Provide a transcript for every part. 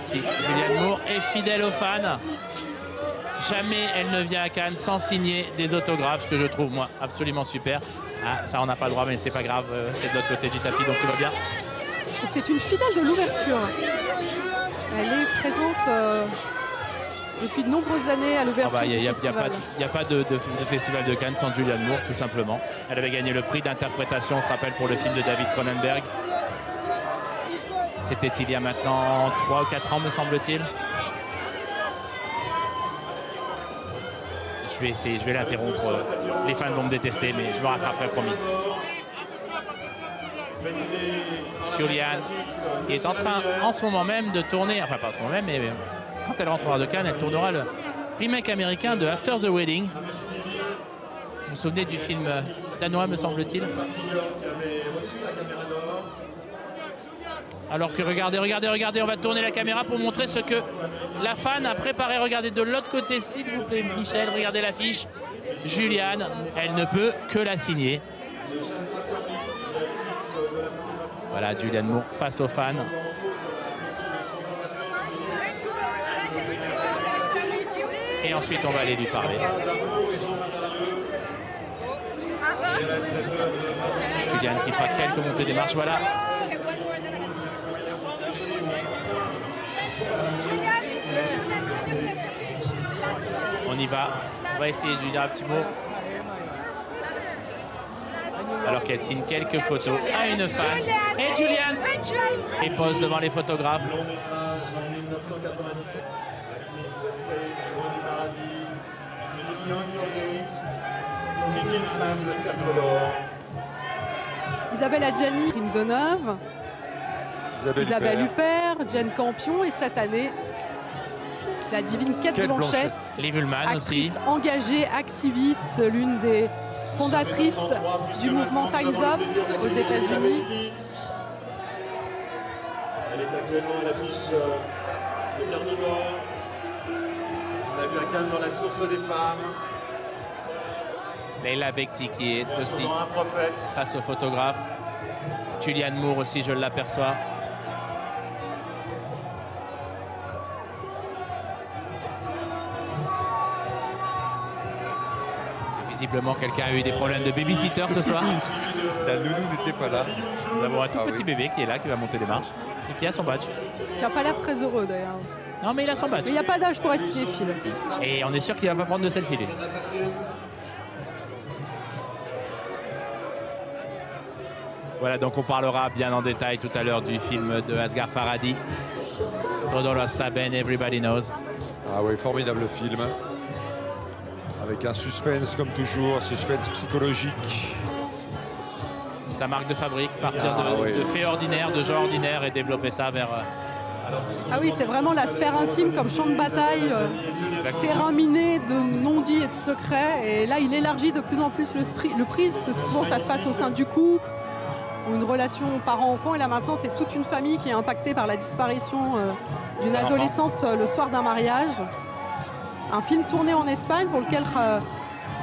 magnifique. Julianne Moore est fidèle aux fans. Jamais elle ne vient à Cannes sans signer des autographes, ce que je trouve, moi, absolument super. Ah, ça, on n'a pas le droit, mais c'est pas grave. C'est de l'autre côté du tapis, donc tout va bien. C'est une fidèle de l'ouverture. Elle est présente depuis de nombreuses années à l'ouverture du festival. Il n'y a pas de festival de Cannes sans Julianne Moore, tout simplement. Elle avait gagné le prix d'interprétation, on se rappelle, pour le film de David Cronenberg. C'était il y a maintenant 3 ou 4 ans, me semble-t-il. Je vais l'interrompre. Les fans vont me détester, mais je me rattraperai, promis. Julianne, qui est en train, en ce moment même, de tourner, enfin pas en ce moment même, mais quand elle rentrera de Cannes, elle tournera le remake américain de After the Wedding. Vous vous souvenez du film danois, me semble-t-il? Alors que regardez, on va tourner la caméra pour montrer ce que la fan a préparé. Regardez de l'autre côté, s'il vous plaît, Michel, regardez l'affiche. Julianne, elle ne peut que la signer. Voilà, Julianne Moore face aux fans. Et ensuite, on va aller lui parler. Julianne qui fera quelques montées des marches, voilà. On y va. On va essayer de lui dire un petit mot. Alors qu'elle signe quelques photos à une fan. Et Julianne! Et pose devant les photographes. Isabelle Adjani, Catherine Deneuve, Isabelle Huppert, Jane Campion et cette année, la divine Cate Blanchett, Liv Ullmann actrice aussi. engagée, activiste, l'une des fondatrices du mouvement Time's Up aux États-Unis. Elle est actuellement à l'affiche de Carnivore. On l'a vu à Cannes dans La Source des Femmes. Leila Bekti qui est aussi face au photographe. Julianne Moore aussi, je l'aperçois. Visiblement, quelqu'un a eu des problèmes de babysitter ce soir. La nounou n'était pas là. Nous avons un tout petit bébé qui est là, qui va monter les marches et qui a son badge. Il n'a pas l'air très heureux d'ailleurs. Non, mais il a son badge. Mais il n'y a pas d'âge pour être cinéphile. Et on est sûr qu'il ne va pas prendre de selfie. Voilà, donc on parlera bien en détail tout à l'heure du film de Asghar Farhadi. Todo Saben, Everybody Knows. Ah oui, formidable film. Avec un suspense comme toujours, suspense psychologique. C'est sa marque de fabrique, partir de faits ordinaires, de gens ordinaires et développer ça vers... Ah oui, c'est vraiment la sphère intime comme champ de bataille, terrain miné de non-dits et de secrets. Et là, il élargit de plus en plus le prisme, parce que souvent ça se passe au sein du couple, ou une relation parent-enfant. Et là maintenant, c'est toute une famille qui est impactée par la disparition d'une adolescente le soir d'un mariage. Un film tourné en Espagne pour lequel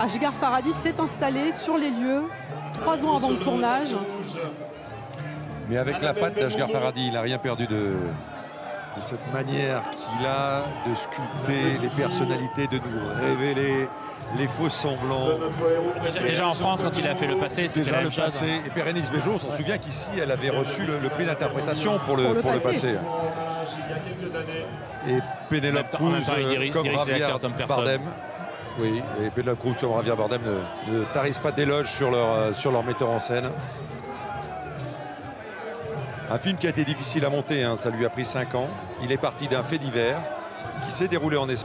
Asghar Farhadi s'est installé sur les lieux 3 ans avant le tournage. Mais avec la patte d'Asghar Farhadi, il n'a rien perdu de cette manière qu'il a de sculpter les personnalités, de nous révéler les faux semblants. Déjà en France, quand il a fait Le Passé, c'était la même chose. Et Bérénice Bejo, on s'en souvient qu'ici, elle avait reçu le prix d'interprétation pour le Passé. Et Pénélope Cruz comme Javier Bardem. Oui, et Pénélope Cruz comme Javier Bardem ne tarissent pas d'éloges sur leur metteur en scène. Un film qui a été difficile à monter, hein, ça lui a pris 5 ans. Il est parti d'un fait divers qui s'est déroulé en Espagne.